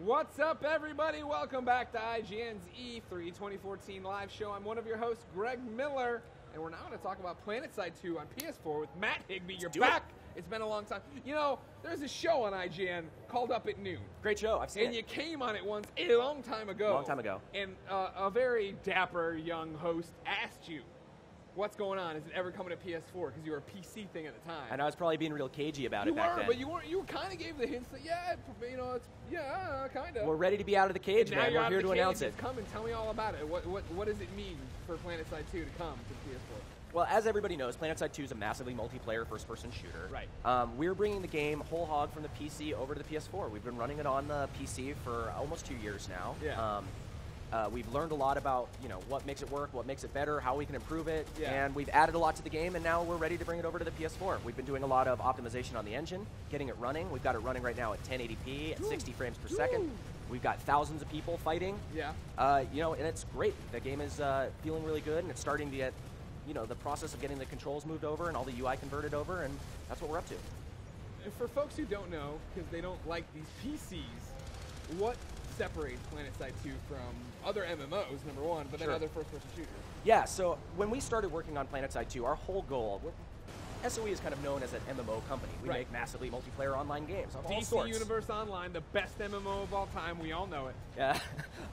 What's up, everybody? Welcome back to IGN's E3 2014 live show. I'm one of your hosts, Greg Miller, and we're now going to talk about PlanetSide 2 on PS4 with Matt Higbee. You're back. It's been a long time. You know, there's a show on IGN called Up at Noon. Great show. I've seen it. And you came on it once a long time ago. Long time ago. And a very dapper young host asked you, what's going on? Is it ever coming to PS4? Because you were a PC thing at the time. And I was probably being real cagey about it back then. But you kind of gave the hints that, kind of. We're ready to be out of the cage, man. We're here to announce it. Come and tell me all about it. What does it mean for PlanetSide 2 to come to PS4? Well, as everybody knows, PlanetSide 2 is a massively multiplayer first-person shooter. Right. We're bringing the game whole hog from the PC over to the PS4. We've been running it on the PC for almost 2 years now. Yeah. We've learned a lot about, what makes it work, what makes it better, how we can improve it, yeah. And we've added a lot to the game, and now we're ready to bring it over to the PS4. We've been doing a lot of optimization on the engine, getting it running. We've got it running right now at 1080p at 60 frames per second. We've got thousands of people fighting. Yeah. And it's great. The game is feeling really good, and it's starting to get, the process of getting the controls moved over and all the UI converted over, and that's what we're up to. And for folks who don't know, because they don't like these PCs, what separates PlanetSide 2 from other MMOs, number one, but then other first-person shooters? Yeah, so when we started working on PlanetSide 2, our whole goal, SOE is kind of known as an MMO company. We make massively multiplayer online games of all sorts. DC Universe Online, the best MMO of all time. We all know it. Yeah,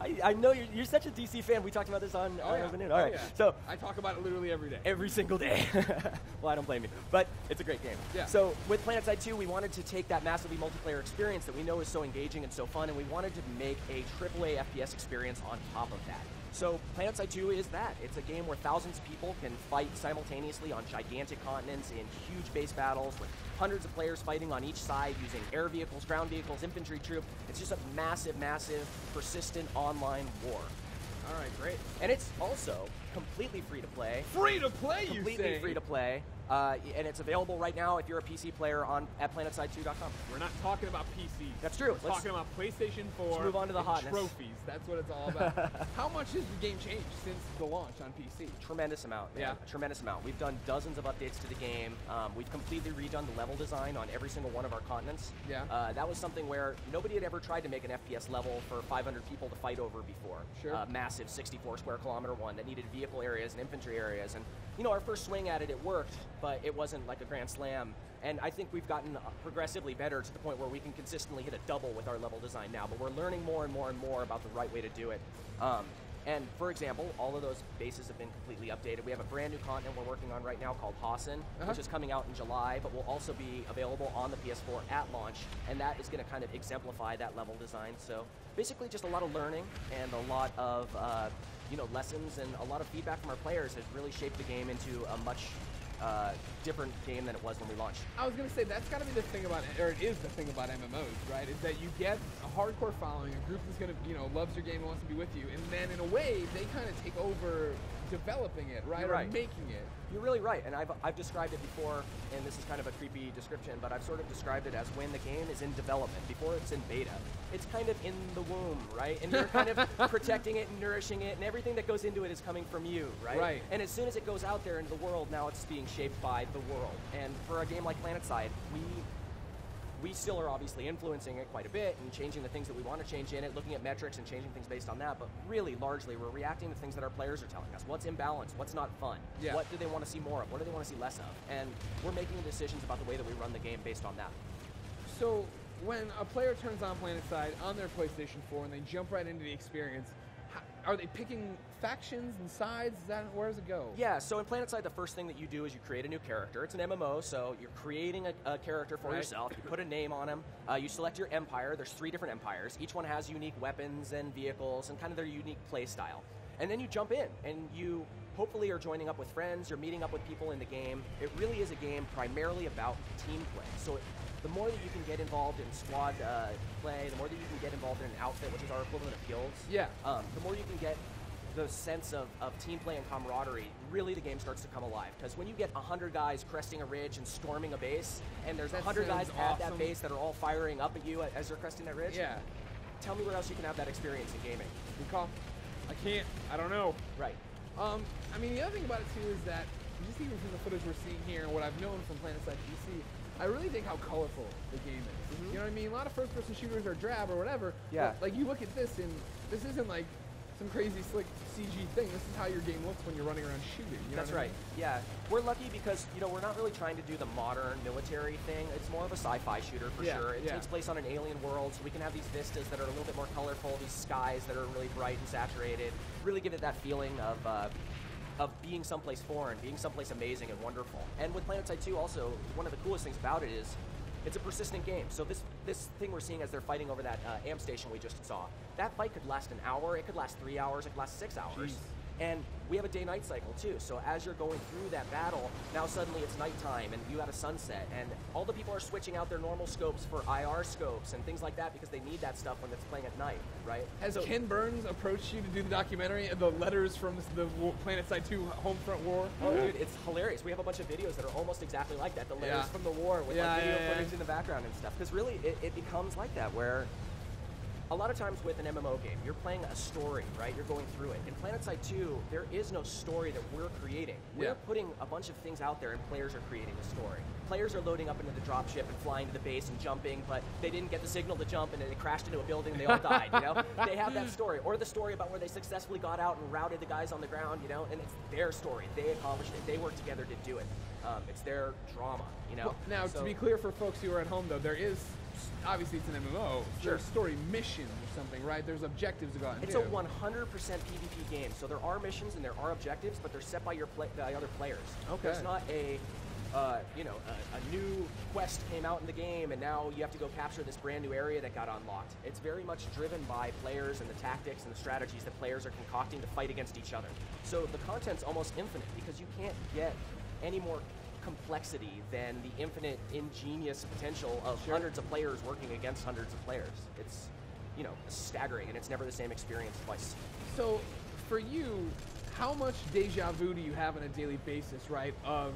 I know you're such a DC fan. We talked about this on Open Noon. All right, so I talk about it literally every day. Every single day. Well, I don't blame you, but it's a great game. Yeah. So with PlanetSide 2, we wanted to take that massively multiplayer experience that we know is so engaging and so fun, and we wanted to make a AAA FPS experience on top of that. So PlanetSide 2 is that. It's a game where thousands of people can fight simultaneously on gigantic continents in huge base battles with hundreds of players fighting on each side using air vehicles, ground vehicles, infantry troop. It's just a massive, massive, persistent online war. All right, great. And it's also completely free to play. Free to play, you say? Completely free to play. And it's available right now if you're a PC player at PlanetSide2.com. We're not talking about PCs. That's true. We're talking about PlayStation 4. Let's move on to the hotness. Trophies. That's what it's all about. How much has the game changed since the launch on PC? Tremendous amount. Yeah. A tremendous amount. We've done dozens of updates to the game. We've completely redone the level design on every single one of our continents. Yeah. That was something where nobody had ever tried to make an FPS level for 500 people to fight over before. Sure. Massive 64 square kilometer one that needed vehicle areas and infantry areas. And, our first swing at it, it worked, but it wasn't like a grand slam. And I think we've gotten progressively better to the point where we can consistently hit a double with our level design now, but we're learning more and more and more about the right way to do it. And for example, all of those bases have been completely updated. We have a brand new continent we're working on right now called Hassan, which is coming out in July, but will also be available on the PS4 at launch, and that is going to kind of exemplify that level design. So basically just a lot of learning and a lot of lessons and a lot of feedback from our players has really shaped the game into a much different game than it was when we launched. I was going to say, that's got to be the thing about it, or it is the thing about MMOs, right? Is that you get a hardcore following, a group that's going to, loves your game and wants to be with you, and then in a way, they kind of take over developing it, right? You're right. Or making it. You're really right, and I've described it before, and this is kind of a creepy description, but I've sort of described it as when the game is in development, before it's in beta. It's kind of in the womb, right? And you're kind of protecting it and nourishing it, and everything that goes into it is coming from you, right? Right. And as soon as it goes out there into the world, now it's being shaped by the world. And for a game like PlanetSide, we still are obviously influencing it quite a bit and changing the things that we want to change in it, looking at metrics and changing things based on that, but really, largely, we're reacting to things that our players are telling us. What's imbalanced? What's not fun? Yeah. What do they want to see more of? What do they want to see less of? And we're making decisions about the way that we run the game based on that. So when a player turns on PlanetSide on their PlayStation 4 and they jump right into the experience, are they picking factions and sides? Where does it go? Yeah, so in PlanetSide, the first thing that you do is you create a new character. It's an MMO, so you're creating a character for yourself. You put a name on him. You select your empire. There's 3 different empires. Each one has unique weapons and vehicles and kind of their unique play style. And then you jump in, and you hopefully are joining up with friends. You're meeting up with people in the game. It really is a game primarily about team play. So the more that you can get involved in squad play, the more that you can get involved in an outfit, which is our equivalent of guilds, the more you can get the sense of team play and camaraderie, really the game starts to come alive. Because when you get 100 guys cresting a ridge and storming a base, and there's 100 guys at that base that are all firing up at you as they're cresting that ridge, tell me where else you can have that experience in gaming. Good call. I can't. I don't know. Right. I mean, the other thing about it, too, is that just even from the footage we're seeing here and what I've known from PlanetSide PC, I really think how colorful the game is. You know what I mean? A lot of first-person shooters are drab or whatever. Yeah. But, like, you look at this, and this isn't like some crazy slick CG thing. This is how your game looks when you're running around shooting. You know That's right. Yeah, we're lucky because we're not really trying to do the modern military thing. It's more of a sci-fi shooter for sure. It takes place on an alien world, so we can have these vistas that are a little bit more colorful. These skies that are really bright and saturated. Really give it that feeling of being someplace foreign, being someplace amazing and wonderful. And with PlanetSide 2, also one of the coolest things about it is it's a persistent game. So this thing we're seeing as they're fighting over that amp station we just saw, that fight could last an hour, it could last 3 hours, it could last 6 hours. Jeez. And we have a day-night cycle too. So as you're going through that battle, now suddenly it's nighttime and you got a sunset, and all the people are switching out their normal scopes for IR scopes and things like that because they need that stuff when it's playing at night, right? Has Ken Burns approached you to do the documentary, the letters from the PlanetSide 2 Homefront War? Oh, dude, it's hilarious. We have a bunch of videos that are almost exactly like that. The letters from the war with like video footage in the background and stuff. Because really, it becomes like that where a lot of times with an MMO game, you're playing a story, right? You're going through it. In PlanetSide 2, there is no story that we're creating. We're putting a bunch of things out there, and players are creating the story. Players are loading up into the dropship and flying to the base and jumping, but they didn't get the signal to jump, and it crashed into a building, and they all died, They have that story. Or the story about where they successfully got out and routed the guys on the ground, and it's their story. They accomplished it. They worked together to do it. It's their drama, Well, now, to be clear for folks who are at home, though, there is, obviously it's an MMO, there's story missions or something, right? There's objectives to go out and do. It's a 100% PvP game, so there are missions and there are objectives, but they're set by by other players. Okay. There's not a new quest came out in the game and now you have to go capture this brand new area that got unlocked. It's very much driven by players and the tactics and the strategies that players are concocting to fight against each other. So the content's almost infinite because you can't get any more complexity than the infinite ingenious potential of hundreds of players working against hundreds of players. It's, staggering, and it's never the same experience twice. So, for you, how much deja vu do you have on a daily basis, right, of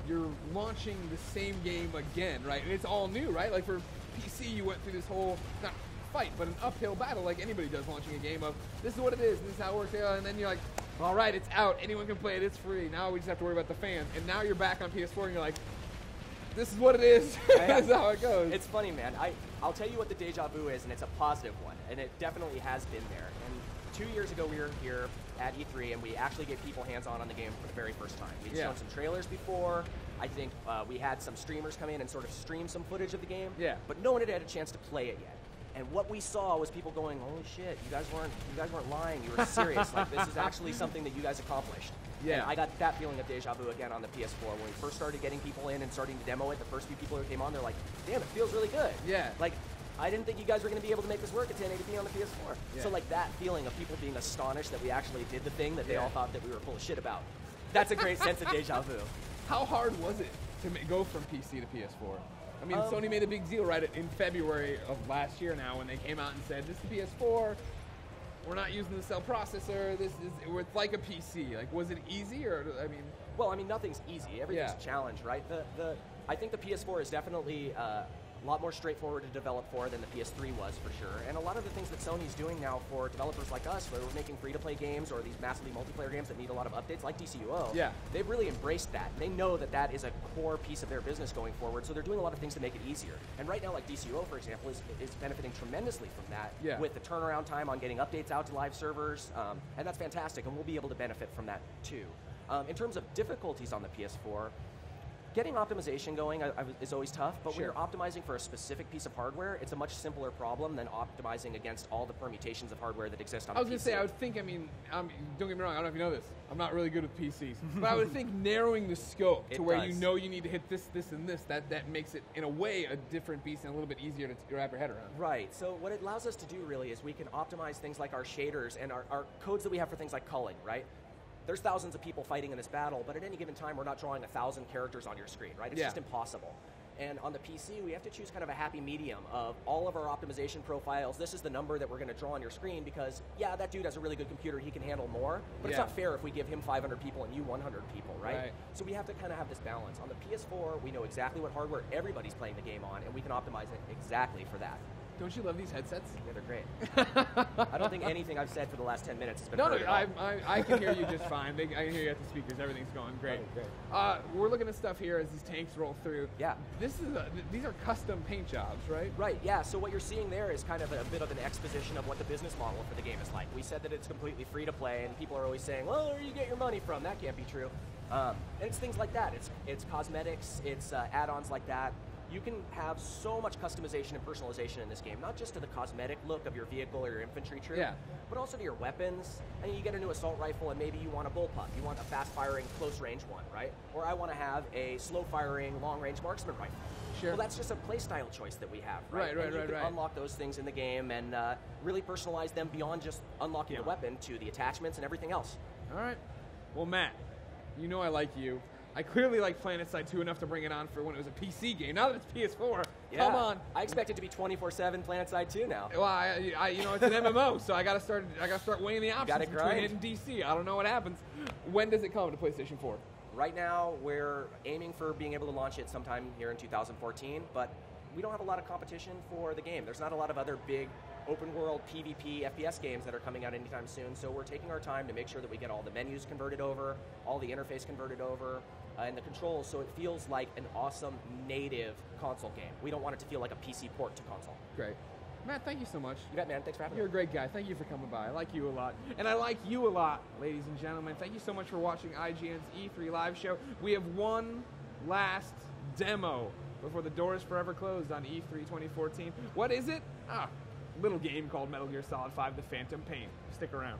you're launching the same game again, right? And it's all new, right? Like for PC, you went through this whole, not fight, but an uphill battle like anybody does launching a game of, this is what it is, and this is how it works, and then you're like, all right, it's out, anyone can play it, it's free, now we just have to worry about the fans. And now you're back on PS4 and you're like, this is what it is, this is how it goes. It's funny, man. I'll tell you what the deja vu is, and it's a positive one, and it definitely has been there. And 2 years ago, we were here at E3, and we actually gave people hands-on on the game for the very first time. We'd shown some trailers before. I think we had some streamers come in and sort of stream some footage of the game, but no one had had a chance to play it yet. And what we saw was people going, "Holy shit! You guys weren't lying. You were serious. Like this is actually something that you guys accomplished." Yeah. And I got that feeling of deja vu again on the PS4 when we first started getting people in and starting to demo it. The first few people who came on, they're like, "Damn, it feels really good." Yeah. Like, I didn't think you guys were going to be able to make this work at 1080p on the PS4. Yeah. So like that feeling of people being astonished that we actually did the thing that they all thought that we were full of shit about. That's a great sense of deja vu. How hard was it to go from PC to PS4? I mean, Sony made a big deal, right, in February of last year now when they came out and said, this is the PS4, we're not using the cell processor, it's like a PC. Like, was it easy, or, I mean... Well, I mean, nothing's easy. Everything's a challenge, right? I think the PS4 is definitely a lot more straightforward to develop for than the PS3 was, for sure. And a lot of the things that Sony's doing now for developers like us, where we're making free-to-play games or these massively multiplayer games that need a lot of updates, like DCUO, they've really embraced that. They know that that is a core piece of their business going forward, so they're doing a lot of things to make it easier. And right now, like DCUO, for example, is benefiting tremendously from that with the turnaround time on getting updates out to live servers, and that's fantastic, and we'll be able to benefit from that too. In terms of difficulties on the PS4, getting optimization going is always tough, but when you're optimizing for a specific piece of hardware, it's a much simpler problem than optimizing against all the permutations of hardware that exist on the PC. I was going to say, I would think, I mean, don't get me wrong, I don't know if you know this, I'm not really good with PCs, but I would think narrowing the scope to where you know you need to hit this, this, and this, that makes it, in a way, a different beast and a little bit easier to wrap your head around. Right, so what it allows us to do, really, is we can optimize things like our shaders and our codes that we have for things like culling, right? There's thousands of people fighting in this battle, but at any given time, we're not drawing 1,000 characters on your screen, right? It's just impossible. And on the PC, we have to choose kind of a happy medium of all of our optimization profiles. This is the number that we're going to draw on your screen because, yeah, that dude has a really good computer. He can handle more, but it's not fair if we give him 500 people and you 100 people, right? So we have to kind of have this balance. On the PS4, we know exactly what hardware everybody's playing the game on, and we can optimize it exactly for that. Don't you love these headsets? Yeah, they're great. I don't think anything I've said for the last 10 minutes has been heard at all. I can hear you just fine. I can hear you at the speakers. Everything's going great. Great. We're looking at stuff here as these tanks roll through. Yeah. These are custom paint jobs, right? Right, yeah. So what you're seeing there is kind of a bit of an exposition of what the business model for the game is like. We said that it's completely free to play, and people are always saying, well, where do you get your money from? That can't be true. And it's things like that. It's cosmetics, it's add-ons like that. You can have so much customization and personalization in this game, not just to the cosmetic look of your vehicle or your infantry troop, but also to your weapons. And you get a new assault rifle, and maybe you want a bullpup. You want a fast-firing, close-range one, right? Or I want to have a slow-firing, long-range marksman rifle. Sure. Well, that's just a playstyle choice that we have, right? Right, and you can unlock those things in the game and really personalize them beyond just unlocking the weapon to the attachments and everything else. All right. Well, Matt, you know I like you. I clearly like PlanetSide 2 enough to bring it on for when it was a PC game. Now that it's PS4, come on. I expect it to be 24/7 PlanetSide 2 now. Well, it's an MMO, so I gotta start weighing the options between grind. it and DC. I don't know what happens. When does it come to PlayStation 4? Right now, we're aiming for being able to launch it sometime here in 2014, but we don't have a lot of competition for the game. There's not a lot of other big open-world PvP FPS games that are coming out anytime soon, so we're taking our time to make sure that we get all the menus converted over, all the interface converted over, and the controls, so it feels like an awesome native console game. We don't want it to feel like a PC port to console. Great. Matt, thank you so much. You bet, man. Thanks for having me. You're a great guy. Thank you for coming by. I like you a lot. And I like you a lot, ladies and gentlemen. Thank you so much for watching IGN's E3 live show. We have one last demo before the doors forever closed on E3 2014. What is it? Little game called Metal Gear Solid 5: The Phantom Pain. Stick around.